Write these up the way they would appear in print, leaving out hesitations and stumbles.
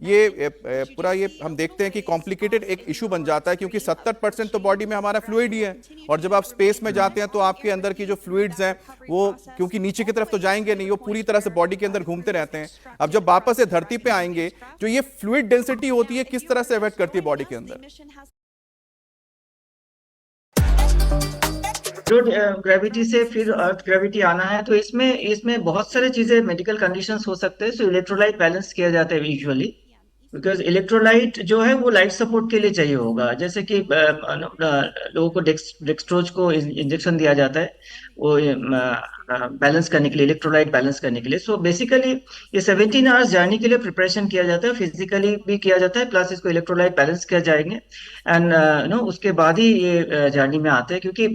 ये पूरा ये हम देखते हैं कि कॉम्प्लिकेटेड एक इशू बन जाता है, क्योंकि 70% तो बॉडी में हमारा फ्लूइड ही है, और जब आप स्पेस में जाते हैं तो आपके अंदर की जो फ्लूइड्स हैं वो क्योंकि नीचे की तरफ तो जाएंगे नहीं, वो पूरी तरह से बॉडी के अंदर घूमते रहते हैं। अब जब वापस से धरती पे आएंगे, जो ये फ्लूइड डेंसिटी होती है किस तरह से अफेक्ट करती है बॉडी के अंदर? जो ग्रेविटी से फिर अर्थ ग्रेविटी आना है, तो इसमें इसमें बहुत सारी चीजें मेडिकल कंडीशंस हो सकते हैं। सो इलेक्ट्रोलाइट बैलेंस किया जाता है यूजुअली, बिकॉज इलेक्ट्रोलाइट जो है वो लाइफ सपोर्ट के लिए चाहिए होगा। जैसे कि लोगों को डेक्सट्रोज को इंजेक्शन दिया जाता है वो बैलेंस करने के लिए, इलेक्ट्रोलाइट बैलेंस करने के लिए। सो बेसिकली ये 17 आवर्स जर्नी के लिए प्रिपरेशन किया जाता है, फिजिकली भी किया जाता है, प्लस इसको इलेक्ट्रोलाइट बैलेंस किया जाएंगे एंड नो उसके बाद ही ये जर्नी में आते हैं। क्योंकि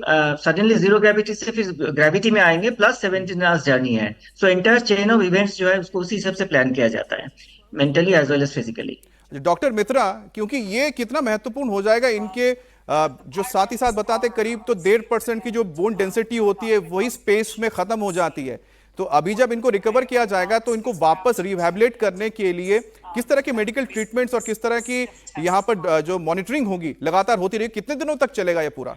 सडनली जीरो ग्रेविटी से फिर ग्रेविटी में आएंगे, प्लस 17 आवर्स जर्नी है। सो इंटायर चेन ऑफ इवेंट्स जो है उसको उसी हिसाब से प्लान किया जाता है, mentally as well as physically. Doctor Mitra, क्योंकि ये कितना महत्वपूर्ण हो जाएगा इनके जो साथ ही साथ बताते करीब तो 1.5% की जो बोन डेंसिटी होती है वही स्पेस में खत्म हो जाती है। तो अभी जब इनको रिकवर किया जाएगा तो इनको वापस रिहैबिलिटेट करने के लिए किस तरह के मेडिकल ट्रीटमेंट्स और किस तरह की यहाँ पर जो मॉनिटरिंग होगी लगातार होती रहेगी, कितने दिनों तक चलेगा ये पूरा?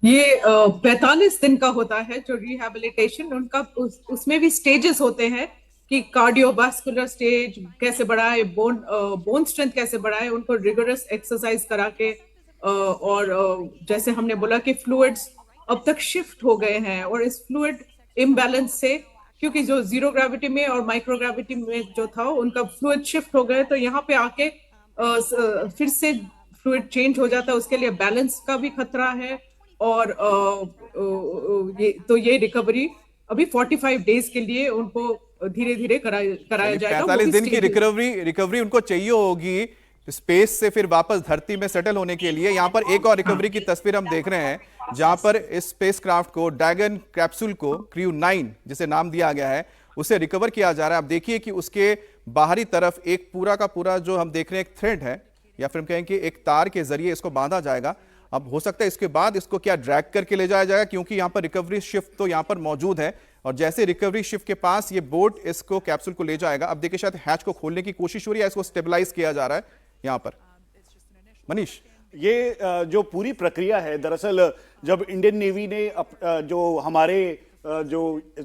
ये 45 दिन का होता है जो रिहैबिलिटेशन उनका। उसमें भी स्टेजेस होते हैं कि कार्डियोवास्कुलर स्टेज कैसे बढ़ाए, बोन स्ट्रेंथ कैसे बढ़ाए, उनको रिगोरस एक्सरसाइज करा के और जैसे हमने बोला कि फ्लूइड्स अब तक शिफ्ट हो गए हैं, और इस फ्लूइड इम्बैलेंस से, क्योंकि जो जीरो ग्रेविटी में और माइक्रो ग्रेविटी में जो था उनका फ्लूइड शिफ्ट हो गए, तो यहाँ पे आके फिर से फ्लूइड चेंज हो जाता है, उसके लिए बैलेंस का भी खतरा है। और ये रिकवरी अभी 45 डेज के लिए उनको धीरे धीरे कराया जाएगा। 45 दिन की रिकवरी उनको चाहिए होगी स्पेस से फिर वापस धरती में सेटल होने के लिए। यहाँ पर एक और रिकवरी की तस्वीर हम देख रहे हैं, जहां पर इस स्पेसक्राफ्ट को, ड्रैगन कैप्सूल को, क्रू 9 जिसे नाम दिया गया है, उसे रिकवर किया जा रहा है। आप देखिए कि उसके बाहरी तरफ एक पूरा का पूरा जो हम देख रहे हैं एक थ्रेड है, या फिर हम कहें कि एक तार के जरिए इसको बांधा जाएगा। अब हो सकता है इसके बाद इसको क्या ड्रैग करके ले जाया जाएगा, क्योंकि यहाँ पर रिकवरी शिफ्ट तो यहाँ पर मौजूद है, और जैसे रिकवरी शिफ्ट के पास ये बोट इसको कैप्सूल को ले जाएगा। अब देखिए शायद हैच को खोलने की कोशिश हो रही है, इसको स्टेबलाइज किया जा रहा है यहाँ पर। मनीष, ये जो पूरी प्रक्रिया है, दरअसल जब इंडियन नेवी ने जो हमारे जो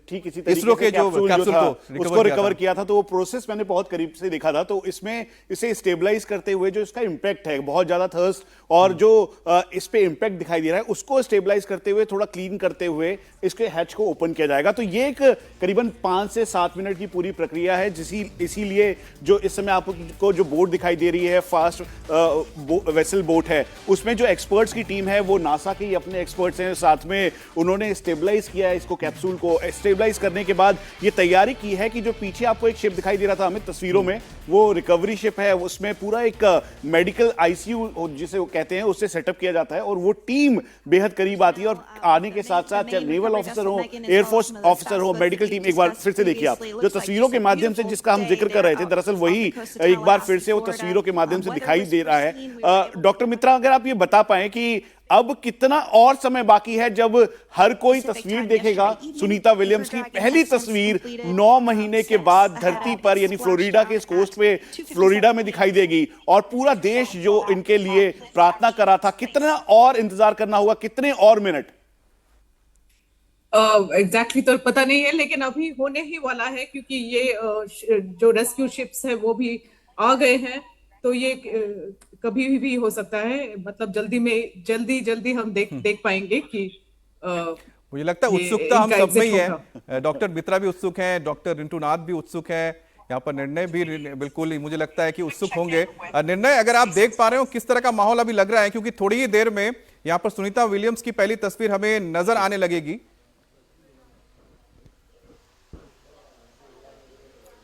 ठीक इसी तरीके इसरो के जो कैप्सूल था उसको रिकवर किया था, तो वो प्रोसेस मैंने बहुत करीब से देखा था। तो इसमें इसे स्टेबलाइज करते हुए जो इसका इंपैक्ट है, बहुत ज्यादा थर्स्ट और जो इस पे इंपैक्ट दिखाई दे रहा है, उसको स्टेबलाइज करते हुए, थोड़ा क्लीन करते हुए इसके हैच को ओपन किया जाएगा। तो ये एक करीबन 5 से 7 मिनट की पूरी प्रक्रिया है, इसीलिए जो इस समय आपको जो बोट दिखाई दे रही है, फास्ट वेसल बोट है, उसमें जो एक्सपर्ट्स की टीम है वो नासा के ही अपने एक्सपर्ट्स हैं, साथ में उन्होंने स्टेबलाइज किया है इसको, कैप्सूल को स्टेबलाइज करने के बाद ये तैयारी की है कि जो पीछे आपको एक शिप दिखाई दे रहा था हमें तस्वीरों में, वो रिकवरी शिप है। उसमें पूरा एक मेडिकल आईसीयू जिसे वो कहते हैं उससे सेटअप किया जाता है, और वो टीम बेहद करीब आती है। और आने के साथ साथ चाहे नेवल ऑफिसर हो, एयरफोर्स ऑफिसर हो, मेडिकल टीम, एक बार फिर से देखिए आप जो तस्वीरों के माध्यम से जिसका हम जिक्र कर रहे थे, दरअसल वही एक बार फिर से वो तस्वीरों के माध्यम से दिखाई दे रहा है। डॉक्टर मित्रा, अगर आप ये बता पाए कि अब कितना और समय बाकी है जब हर कोई तस्वीर देखेगा सुनीता विलियम्स की पहली तस्वीर 9 महीने के बाद धरती पर, यानी फ्लोरिडा के इस कोस्ट पे, फ्लोरिडा में दिखाई देगी, और पूरा देश जो इनके लिए प्रार्थना कर रहा था, कितना और इंतजार करना होगा, कितने और मिनट? एग्जैक्टली तो पता नहीं है, लेकिन अभी होने ही वाला है, क्योंकि ये जो रेस्क्यू शिप्स है वो भी आ गए हैं। तो ये कभी भी हो सकता है, मतलब जल्दी हम देख पाएंगे कि मुझे लगता है उत्सुकता हम सब में ही है। डॉक्टर मित्रा भी उत्सुक हैं, डॉक्टर रिंटू नाथ भी उत्सुक है, यहाँ पर निर्णय भी बिल्कुल ही मुझे लगता है कि उत्सुक होंगे। निर्णय, अगर आप देख पा रहे हो किस तरह का माहौल अभी लग रहा है, क्योंकि थोड़ी ही देर में यहाँ पर सुनीता विलियम्स की पहली तस्वीर हमें नजर आने लगेगी।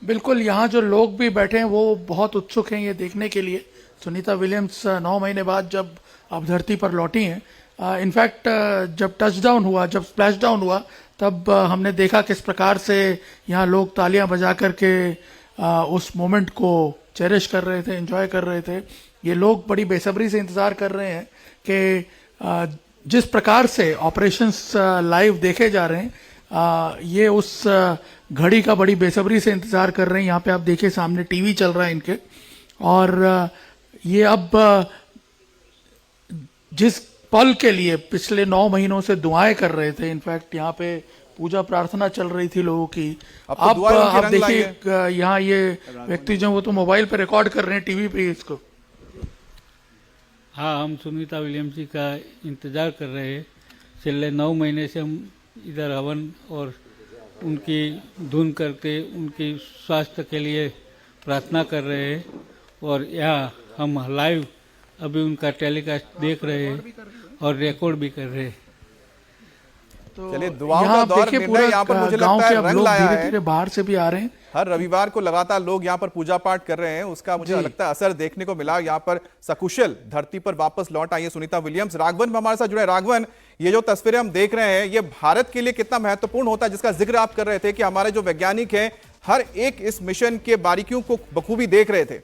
बिल्कुल, यहाँ जो लोग भी बैठे हैं वो बहुत उत्सुक हैं ये देखने के लिए सुनीता विलियम्स 9 महीने बाद जब अब धरती पर लौटी हैं। इनफैक्ट जब टचडाउन हुआ, जब स्प्लैश डाउन हुआ, तब हमने देखा किस प्रकार से यहाँ लोग तालियां बजा करके उस मोमेंट को चेरिश कर रहे थे, एंजॉय कर रहे थे। ये लोग बड़ी बेसब्री से इंतज़ार कर रहे हैं कि जिस प्रकार से ऑपरेशंस लाइव देखे जा रहे हैं, ये उस घड़ी का बड़ी बेसब्री से इंतजार कर रहे हैं। यहाँ पे आप देखिए सामने टीवी चल रहा है इनके, और ये अब जिस पल के लिए पिछले 9 महीनों से दुआएं कर रहे थे, इनफैक्ट यहाँ पे पूजा प्रार्थना चल रही थी लोगों की, अब तो दुआएं उनके आप रंग लाई देखिए यहाँ ये व्यक्ति जो वो तो मोबाइल पे रिकॉर्ड कर रहे हैं टीवी पे इसको। हाँ, हम सुनीता विलियम्स जी का इंतज़ार कर रहे हैं। पिछले 9 महीने से हम इधर हवन और उनकी धुन करके उनकी स्वास्थ्य के लिए प्रार्थना कर रहे हैं, और यहाँ हम लाइव अभी उनका टेलीकास्ट देख रहे हैं और रिकॉर्ड भी कर रहे हैं। तो चलिए, दुआओं यहाँ का आप दौर देखिए निर्णय पूरा यहाँ पर मुझे गांव लगता के है अब रंग लोग लाया धीरे है। धीरे बाहर से भी आ रहे हैं। हर रविवार को लगातार लोग यहाँ पर पूजा पाठ कर रहे हैं, उसका मुझे लगता है असर देखने को मिला। यहाँ पर सकुशल धरती पर वापस लौट आई है सुनीता विलियम्स। राघवन भी हमारे साथ जुड़े। राघवन, ये जो तस्वीरें हम देख रहे हैं, ये भारत के लिए कितना महत्वपूर्ण होता है, जिसका जिक्र आप कर रहे थे कि हमारे जो वैज्ञानिक हैं हर एक इस मिशन के बारीकियों को बखूबी देख रहे थे।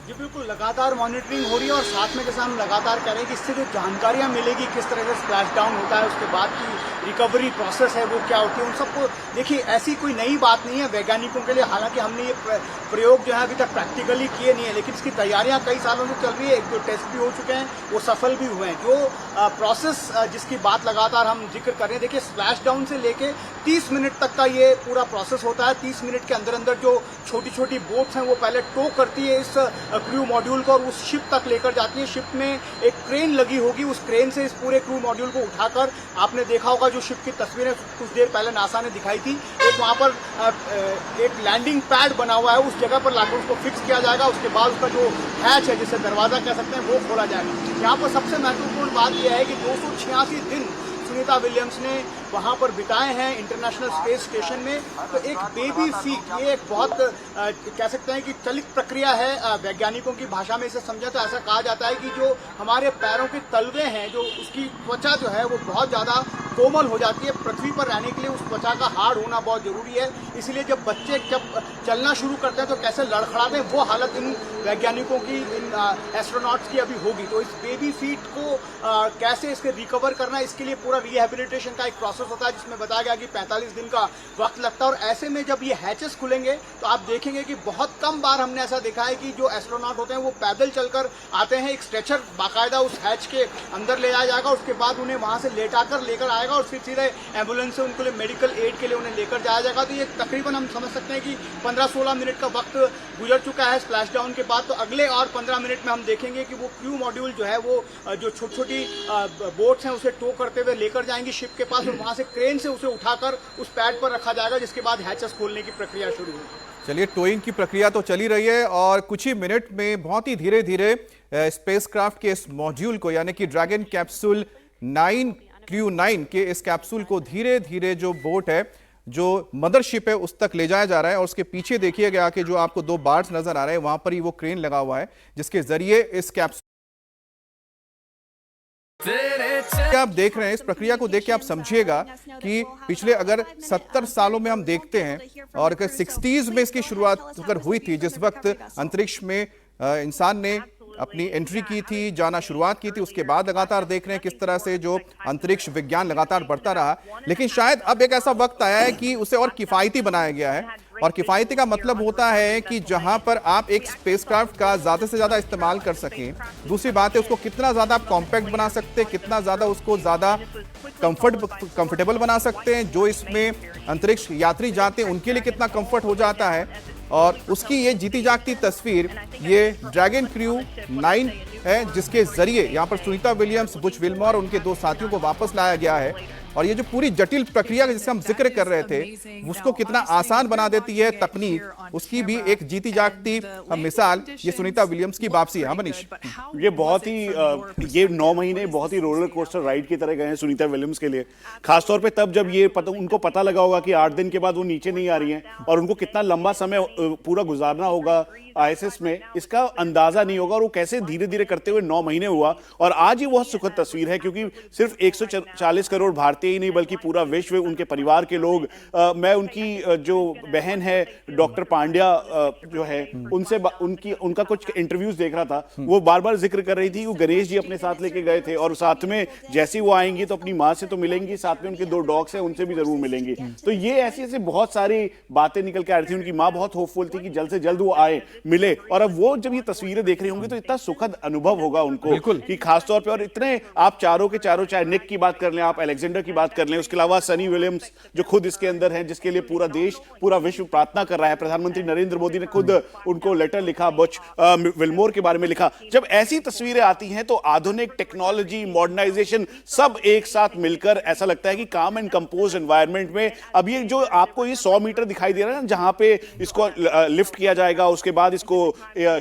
जी बिल्कुल, लगातार मॉनिटरिंग हो रही है, और साथ में जैसा हम लगातार कह रहे हैं कि इससे जो जानकारियां मिलेगी किस तरह से स्प्लैश डाउन होता है, उसके बाद की रिकवरी प्रोसेस है वो क्या होती है, उन सबको देखिए ऐसी कोई नई बात नहीं है वैज्ञानिकों के लिए। हालांकि हमने ये प्रयोग जो है अभी तक प्रैक्टिकली किए नहीं है, लेकिन इसकी तैयारियां कई सालों से चल रही है। एक दो टेस्ट भी हो चुके हैं, वो सफल भी हुए हैं। जो प्रोसेस जिसकी बात लगातार हम जिक्र कर रहे हैं, देखिए स्प्लैश डाउन से लेके 30 मिनट तक का ये पूरा प्रोसेस होता है। 30 मिनट के अंदर अंदर जो छोटी छोटी बोट्स हैं वो पहले टो करती है इस क्रू मॉड्यूल को और उस शिप तक लेकर जाती है। शिप में एक क्रेन लगी होगी, उस क्रेन से इस पूरे क्रू मॉड्यूल को उठाकर, आपने देखा होगा जो शिप की तस्वीरें कुछ देर पहले नासा ने दिखाई थी, एक वहां पर एक लैंडिंग पैड बना हुआ है, उस जगह पर लाकर उसको फिक्स किया जाएगा। उसके बाद उसका जो हैच है, जिसे दरवाजा कह सकते हैं, वो खोला जाएगा। यहाँ पर सबसे महत्वपूर्ण बात यह है कि 286 दिन सुनीता विलियम्स ने वहाँ पर बिताए हैं इंटरनेशनल स्पेस स्टेशन में। तो एक बेबी फीट, ये एक बहुत कह सकते हैं कि चलित प्रक्रिया है। वैज्ञानिकों की भाषा में इसे समझा तो ऐसा कहा जाता है कि जो हमारे पैरों के तलवे हैं, जो उसकी त्वचा जो है वो बहुत ज़्यादा कोमल हो जाती है। पृथ्वी पर रहने के लिए उस त्वचा का हार्ड होना बहुत जरूरी है। इसलिए जब बच्चे चलना शुरू करते हैं तो कैसे लड़खड़ाते हैं, वो हालत इन वैज्ञानिकों की, इन एस्ट्रोनॉट्स की अभी होगी। तो इस बेबी फीट को कैसे इसके रिकवर करना है, इसके लिए पूरा रिहेबिलिटेशन का एक प्रोसेस होता है, जिसमें बताया गया कि 45 दिन का वक्त लगता है। और ऐसे में जब ये हैचेस खुलेंगे तो आप देखेंगे कि बहुत कम बार हमने ऐसा देखा है कि जो एस्ट्रोनॉट होते हैं वो पैदल चलकर आते हैं। एक स्ट्रेचर बाकायदा उस हैच के अंदर ले जाया जाएगा, उसके बाद उन्हें वहां से लेटाकर लेकर आएगा और फिर सीधे एम्बुलेंस से उनके लिए मेडिकल एड के लिए उन्हें लेकर जाया जाएगा। तो ये तकरीबन हम समझ सकते हैं कि 15-16 मिनट का वक्त गुजर चुका है स्प्लैश डाउन के बाद। तो अगले और 15 मिनट में हम देखेंगे कि वो क्रू मॉड्यूल जो है वो जो छोटी छोटी बोट्स हैं उसे टो करते हुए लेकर जाएंगी शिप के पास, और वहां से क्रेन से उसे उठाकर उस पैड पर रखा जाएगा, जिसके बाद हैचेस खोलने की प्रक्रिया शुरू होगी। चलिए, टोइंग की प्रक्रिया तो चली रही है और कुछ ही मिनट में बहुत ही धीरे धीरे स्पेसक्राफ्ट के इस मॉड्यूल को, यानी कि ड्रैगन कैप्सूल 9 क्रू 9 के इस कैप्सूल को धीरे धीरे जो बोट है, जो मदरशिप है, उस तक ले जाया जा रहा है। और उसके पीछे देखिएगा कि जो आपको 2 बार्स नजर आ रहे हैं, वहां पर ही वो क्रेन लगा हुआ है, जिसके जरिए इस कैप्सूल आप देख रहे हैं। इस प्रक्रिया को देख के आप समझिएगा कि पिछले अगर 70 सालों में हम देखते हैं और अगर 60s में इसकी शुरुआत अगर हुई थी, जिस वक्त अंतरिक्ष में इंसान ने अपनी एंट्री की थी, जाना शुरुआत की थी, उसके बाद लगातार देख रहे हैं किस तरह से जो अंतरिक्ष विज्ञान लगातार बढ़ता रहा। लेकिन शायद अब एक ऐसा वक्त आया है कि उसे और किफायती बनाया गया है। और किफायती का मतलब होता है कि जहां पर आप एक स्पेसक्राफ्ट का ज्यादा से ज्यादा इस्तेमाल कर सकें। दूसरी बात है उसको कितना ज्यादा आप कॉम्पैक्ट बना सकते हैं, कितना ज्यादा उसको ज्यादा कंफर्टेबल बना सकते हैं। जो इसमें अंतरिक्ष यात्री जाते हैं उनके लिए कितना कंफर्ट हो जाता है। और उसकी ये जीती जागती तस्वीर ये ड्रैगन क्रू 9 है, जिसके जरिए यहाँ पर सुनीता विलियम्स, बुच विल्मर और उनके 2 साथियों को वापस लाया गया है। और ये जो पूरी जटिल प्रक्रिया जिसका हम जिक्र कर रहे थे, उसको कितना आसान बना देती है तकनीक, उसकी भी एक जीती जागती मिसाल ये सुनीता विलियम्स की वापसी है। मनीष, ये बहुत ही ये 9 महीने बहुत ही रोलर कोस्टर राइड की तरह गए हैं सुनीता विलियम्स के लिए। खासतौर पे तब जब ये उनको पता लगा होगा कि 8 दिन के बाद वो नीचे नहीं आ रही हैं और उनको कितना लंबा समय पूरा गुजारना होगा ISS में, इसका अंदाजा नहीं होगा। और वो कैसे धीरे धीरे करते हुए 9 महीने हुआ। और आज ये बहुत सुखद तस्वीर है, क्योंकि सिर्फ 140 करोड़ भारतीय भारतीय ही नहीं बल्कि पूरा विश्व, उनके परिवार के लोग, मैं उनकी जो बहन है डॉक्टर पांड्या जो है उनसे उनका कुछ इंटरव्यूज देख रहा था, वो बार बार जिक्र कर रही थी वो गणेश जी अपने साथ लेके गए थे और साथ में जैसे वो आएंगी तो अपनी माँ से तो मिलेंगी, साथ में उनके 2 डॉग्स हैं उनसे भी जरूर मिलेंगी। तो ये ऐसी ऐसी बहुत सारी बातें निकल के आ रही थी। उनकी माँ बहुत होपफुल थी कि जल्द से जल्द वो आए, मिले, और अब वो जब ये तस्वीरें देख रही होंगी तो इतना सुखद अनुभव होगा उनको कि खासतौर पर, और इतने आप चारों के चारों, चाहे निक की बात कर लें, आप अलेक्जेंडर की बात कर लें, उसके अलावा सनी विलियम्स जो खुद इसके अंदर हैं, जिसके लिए पूरा देश पूरा विश्व प्रार्थना कर रहा है। प्रधानमंत्री नरेंद्र मोदी ने खुद उनको लेटर लिखा, बुच विल्मोर के बारे में लिखा। जब ऐसी तस्वीरें आती हैं तो आधुनिक टेक्नोलॉजी, मॉडर्नाइजेशन सब एक साथ मिलकर ऐसा लगता है कि काम एंड कंपोज एनवायरनमेंट में, अब ये जो आपको ये 100 मीटर दिखाई दे रहा है ना, जहां पे इसको लिफ्ट किया जाएगा, उसके बाद इसको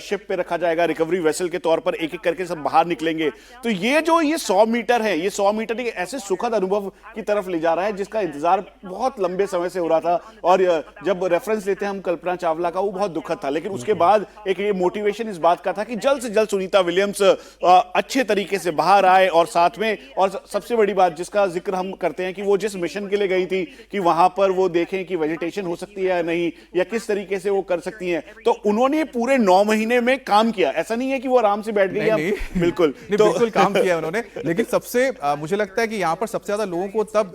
शिप पे रखा जाएगा रिकवरी वेसल के तौर पर, एक एक करके सब बाहर निकलेंगे। तो ये जो ये 100 मीटर है, ये 100 मीटर एक ऐसे सुखद अनुभव की तरफ ले जा रहा है जिसका इंतजार बहुत लंबे समय से हो रहा था। और जब रेफरेंस लेते हैं हम कल्पना चावला का, वो बहुत दुखद था, लेकिन उसके बाद एक ये मोटिवेशन इस बात का था कि जल्द से जल्द सुनीता विलियम्स अच्छे तरीके से बाहर आए। और साथ में, और सबसे बड़ी बात जिसका जिक्र हम करते हैं कि वो जिस मिशन के लिए गई थी कि वहां पर वो देखें कि वेजिटेशन हो सकती है या नहीं, या किस तरीके से वो कर सकती हैं, तो उन्होंने पूरे 9 महीने में काम किया। ऐसा नहीं है कि वो आराम से बैठ गई, बिल्कुल तो बिल्कुल काम किया उन्होंने। लेकिन सबसे मुझे लगता है कि यहाँ पर सबसे ज्यादा लोगों को तब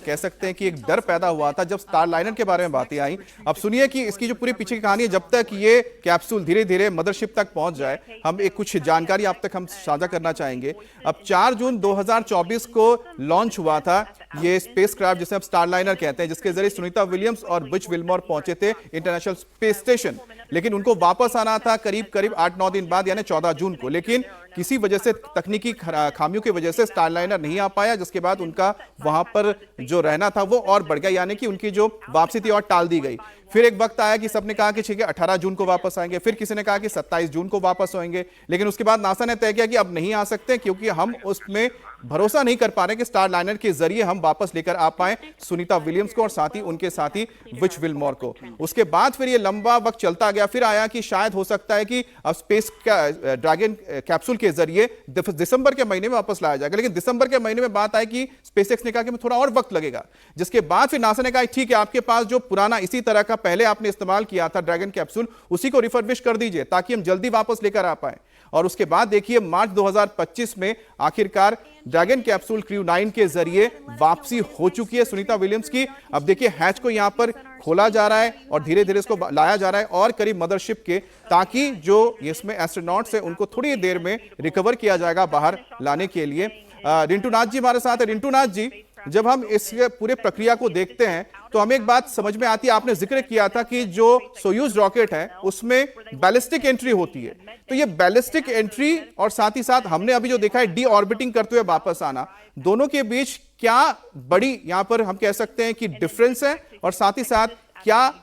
कह सकते हैं कि एक डर पैदा हुआ था जब स्टारलाइनर के बारे में बातें आई। अब सुनिए कि इसकी जो पूरी पीछे की कहानी है, जब तक ये कैप्सूल धीरे धीरे मदरशिप तक पहुंच जाए, हम एक कुछ जानकारी आप तक हम साझा करना चाहेंगे। अब 4 जून 2024 को लॉन्च हुआ था ये स्पेसक्राफ्ट, जिसे हम स्टारलाइनर कहते हैं, जिसके जरिए सुनीता विलियम्स और बुच विल्मोर पहुंचे थे इंटरनेशनल स्पेस स्टेशन। लेकिन उनको वापस आना था करीब करीब 8-9 दिन बाद, यानी 14 जून को। लेकिन किसी वजह से, तकनीकी खामियों की वजह से स्टारलाइनर नहीं आ पाया, जिसके बाद उनका वहां पर जो रहना था वो और बढ़ गया, यानी कि उनकी जो वापसी थी और टाल दी गई। फिर एक वक्त आया कि सबने कहा कि ठीक है 18 जून को वापस आएंगे, फिर किसी ने कहा कि 27 जून को वापस आएंगे। लेकिन उसके बाद नासा ने तय किया कि अब नहीं आ सकते, क्योंकि हम उसमें भरोसा नहीं कर पा रहे कि स्टारलाइनर के जरिए हम वापस लेकर आ पाए सुनीता विलियम्स को और साथ ही उनके साथी बुच विल्मोर को। उसके बाद फिर ये लंबा वक्त चलता गया। फिर आया कि शायद हो सकता है कि अब स्पेस ड्रैगन कैप्सूल के जरिए दिसंबर के महीने में वापस लाया जाएगा। लेकिन दिसंबर के महीने में बात आई कि स्पेसएक्स ने कहा कि थोड़ा और वक्त लगेगा, जिसके बाद फिर नासा ने कहा ठीक है, आपके पास जो पुराना इसी तरह का पहले आपने इस्तेमाल किया था ड्रैगन कैप्सूल, उसी को रिफर्बिश कर दीजिए ताकि हम जल्दी वापस लेकर आ पाए। और उसके बाद देखिए मार्च 2025 में आखिरकार ड्रैगन कैप्सूल क्रू 9 के जरिए वापसी हो चुकी है सुनीता विलियम्स की। अब देखिए हैच को यहां पर खोला जा रहा है और धीरे धीरे इसको लाया जा रहा है और करीब मदरशिप के, ताकि जो इसमें एस्ट्रोनॉट्स है उनको थोड़ी देर में रिकवर किया जाएगा बाहर लाने के लिए। रिंटू नाथ जी हमारे साथ है। रिंटू नाथ जी, जब हम इस पूरे प्रक्रिया को देखते हैं तो हमें एक बात समझ में आती है, आपने जिक्र किया था कि जो सोयूज रॉकेट है उसमें बैलिस्टिक एंट्री होती है, तो ये बैलिस्टिक एंट्री और साथ ही साथ हमने अभी जो देखा है डी ऑर्बिटिंग करते हुए वापस आना, दोनों के बीच क्या बड़ी यहां पर हम कह सकते हैं कि डिफरेंस है, और साथ ही साथ क्या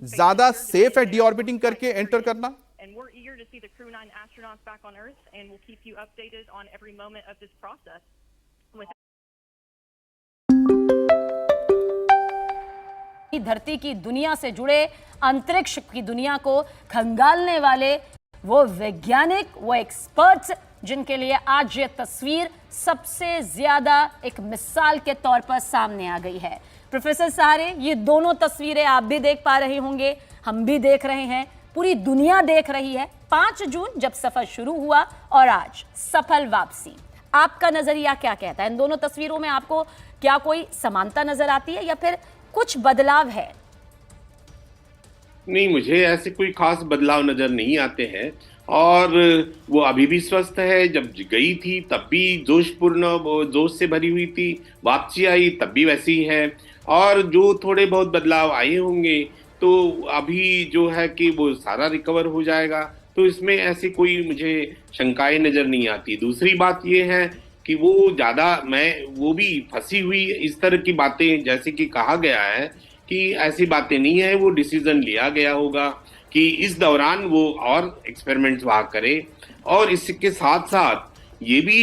ज्यादा सेफ है डी ऑर्बिटिंग करके एंटर करना? And we're eager to see the Crew 9 astronauts back on Earth, and we'll keep you updated on every moment of this process. धरती की दुनिया से जुड़े, अंतरिक्ष की दुनिया को खंगालने वाले वो वैज्ञानिक, वो एक्सपर्ट्स, जिनके लिए आज ये तस्वीर सबसे ज्यादा एक मिसाल के तौर पर सामने आ गई है। प्रोफेसर सहारे, ये दोनों तस्वीरें आप भी देख पा रहे होंगे, हम भी देख रहे हैं, पूरी दुनिया देख रही है। 5 जून जब सफर शुरू हुआ और आज सफल वापसी, आपका नजरिया क्या कहता है? इन दोनों तस्वीरों में आपको क्या कोई समानता नजर आती है या फिर कुछ बदलाव है? नहीं, मुझे ऐसे कोई खास बदलाव नजर नहीं आते हैं, और वो अभी भी स्वस्थ है। जब गई थी तब भी जोशपूर्ण, जोश से भरी हुई थी, वापसी आई तब भी वैसी ही है। और जो थोड़े बहुत बदलाव आए होंगे तो अभी जो है कि वो सारा रिकवर हो जाएगा, तो इसमें ऐसी कोई मुझे शंकाएं नजर नहीं आती। दूसरी बात ये है कि वो ज़्यादा, वो भी फंसी हुई इस तरह की बातें, जैसे कि कहा गया है कि ऐसी बातें नहीं है, वो डिसीजन लिया गया होगा कि इस दौरान वो और एक्सपेरिमेंट्स वहाँ करे। और इसके साथ साथ ये भी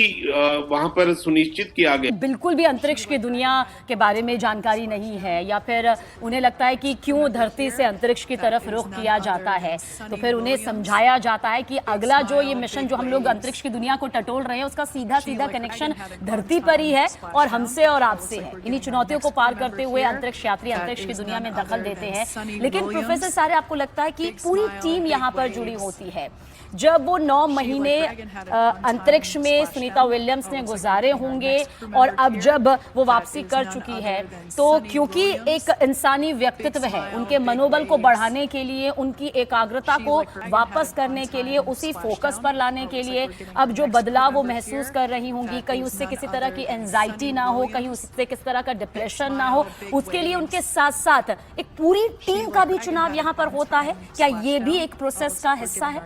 वहां पर सुनिश्चित किया गया। बिल्कुल भी अंतरिक्ष की दुनिया के बारे में जानकारी नहीं है, या फिर उन्हें लगता है कि क्यों धरती से अंतरिक्ष की तरफ रुख किया जाता है, तो फिर उन्हें समझाया जाता है कि अगला जो ये मिशन जो हम लोग अंतरिक्ष की दुनिया को टटोल रहे हैं उसका सीधा सीधा कनेक्शन धरती पर ही है और हमसे और आपसे है। इन्हीं चुनौतियों को पार करते हुए अंतरिक्ष यात्री अंतरिक्ष की दुनिया में दखल देते हैं। लेकिन प्रोफेसर सारे, आपको लगता है कि पूरी टीम यहाँ पर जुड़ी होती है? जब वो 9 महीने अंतरिक्ष में सुनीता विलियम्स ने गुजारे होंगे और अब जब वो वापसी कर चुकी है, तो क्योंकि एक इंसानी व्यक्तित्व है, उनके मनोबल को बढ़ाने के लिए, उनकी एकाग्रता को वापस करने के लिए, उसी फोकस पर लाने के लिए अब जो बदलाव वो महसूस कर रही होंगी, कहीं उससे किसी तरह की एंजाइटी ना हो, कहीं उससे किसी तरह का डिप्रेशन ना हो, उसके लिए उनके साथ साथ एक पूरी टीम का भी चुनाव यहाँ पर होता है। क्या ये भी एक प्रोसेस का हिस्सा है?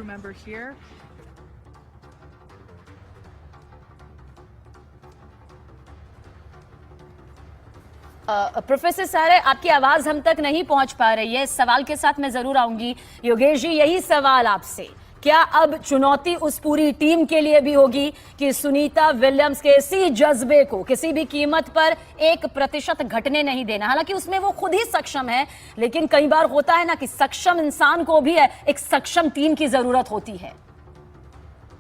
member here. प्रोफेसर सारे, आपकी आवाज हम तक नहीं पहुंच पा रही है। इस सवाल के साथ मैं जरूर आऊंगी। योगेश जी, यही सवाल आपसे, क्या अब चुनौती उस पूरी टीम के लिए भी होगी कि सुनीता विलियम्स के इसी जज्बे को किसी भी कीमत पर 1% घटने नहीं देना? हालांकि उसमें वो खुद ही सक्षम है, लेकिन कई बार होता है ना कि सक्षम इंसान को भी एक सक्षम टीम की जरूरत होती है।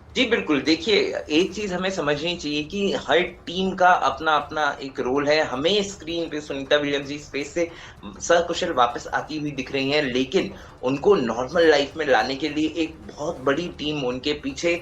जी बिल्कुल, देखिए एक चीज हमें समझनी चाहिए कि हर टीम का अपना अपना एक रोल है। हमें स्क्रीन पे सुनीता विलियम्स जी स्पेस से सकुशल वापस आती हुई दिख रही हैं, लेकिन उनको नॉर्मल लाइफ में लाने के लिए एक बहुत बड़ी टीम उनके पीछे,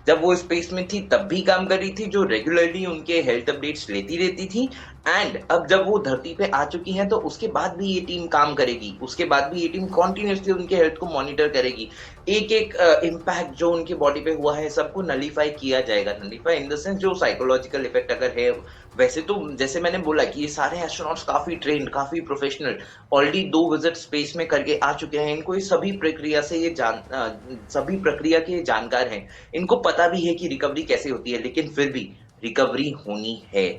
जब वो स्पेस में थी तब भी काम कर रही थी, जो रेगुलरली उनके हेल्थ अपडेट्स लेती रहती थी। एंड अब जब वो धरती पे आ चुकी हैं तो उसके बाद भी ये टीम काम करेगी, उसके बाद भी ये टीम कॉन्टिन्यूसली उनके हेल्थ को मॉनिटर करेगी। एक एक इम्पैक्ट जो उनकी बॉडी पे हुआ है सबको नलीफाई किया जाएगा। नलीफाई इन द सेंस जो साइकोलॉजिकल इफेक्ट अगर है, वैसे तो जैसे मैंने बोला कि ये सारे एस्ट्रोनॉट्स काफी ट्रेन्ड, काफी प्रोफेशनल, ऑलरेडी 2 विजिट स्पेस में करके आ चुके हैं। इनको सभी प्रक्रिया से सभी प्रक्रिया के जानकार हैं, इनको पता भी है कि रिकवरी कैसे होती है, लेकिन फिर भी रिकवरी होनी है।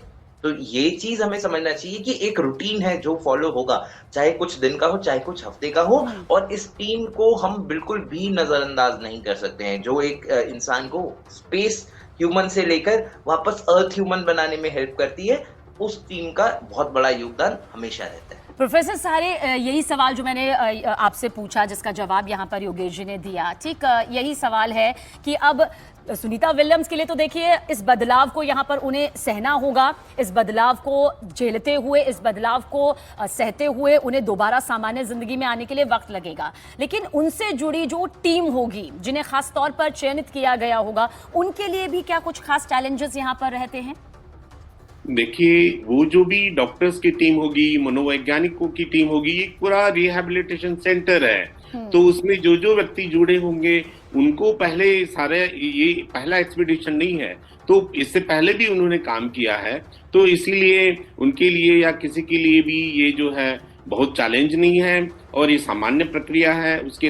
तो ये चीज हमें समझना चाहिए कि एक रूटीन है जो फॉलो होगा, चाहे कुछ दिन का हो चाहे कुछ हफ्ते का हो, और इस टीम को हम बिल्कुल भी नजरअंदाज नहीं कर सकते हैं, जो एक इंसान को स्पेस ह्यूमन से लेकर वापस अर्थ ह्यूमन बनाने में हेल्प करती है। उस टीम का बहुत बड़ा योगदान हमेशा रहता है। प्रोफेसर सारे, यही सवाल जो मैंने आपसे पूछा, जिसका जवाब यहाँ पर योगेश जी ने दिया, ठीक यही सवाल है कि अब सुनीता विलियम्स के लिए तो देखिए इस बदलाव को यहाँ पर उन्हें सहना होगा, इस बदलाव को झेलते हुए, इस बदलाव को सहते हुए उन्हें दोबारा सामान्य जिंदगी में आने के लिए वक्त लगेगा। लेकिन उनसे जुड़ी जो टीम होगी, जिन्हें खास तौर पर चयनित किया गया होगा, उनके लिए भी क्या कुछ खास चैलेंजेस यहाँ पर रहते हैं? देखिए, वो जो भी डॉक्टर्स की टीम होगी, मनोवैज्ञानिकों की टीम होगी, एक पूरा रिहैबिलिटेशन सेंटर है, तो उसमें जो जो व्यक्ति जुड़े होंगे उनको पहले सारे, ये पहला एक्सपीडिशन नहीं है, तो इससे पहले भी उन्होंने काम किया है, तो इसीलिए उनके लिए या किसी के लिए भी ये जो है बहुत चैलेंज नहीं है और ये सामान्य प्रक्रिया है। उसके